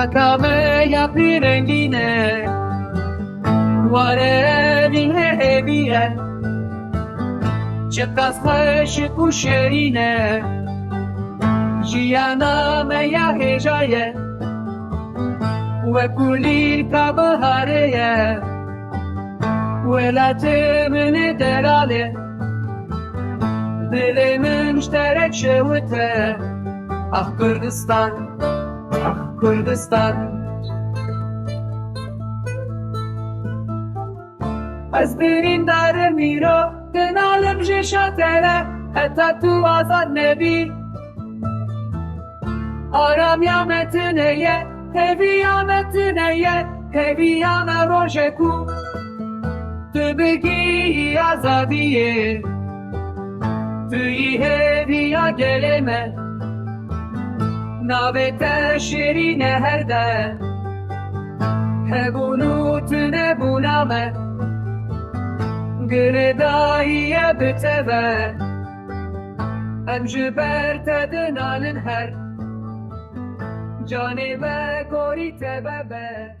Akame ya pirengine Ware dinhe hebiye Çetas khash kusherine Jiyana me ya hejaye Ve kuli ka bahareye Ve la temene derale Dilimin müşterek şevite Ah Kürdistan, ah Kürdistan Az birindar miro Dinalim jişatere Hatta tu azad nebi Aram yametineye Hevi yametineye Hevi yame rojeku Tu begi azadiye Tu hevi ya geleme Navete şirine herde Hebunu tüne buname Gırdahiye biteve Emjiber tedin alin her Canibe gori tebebe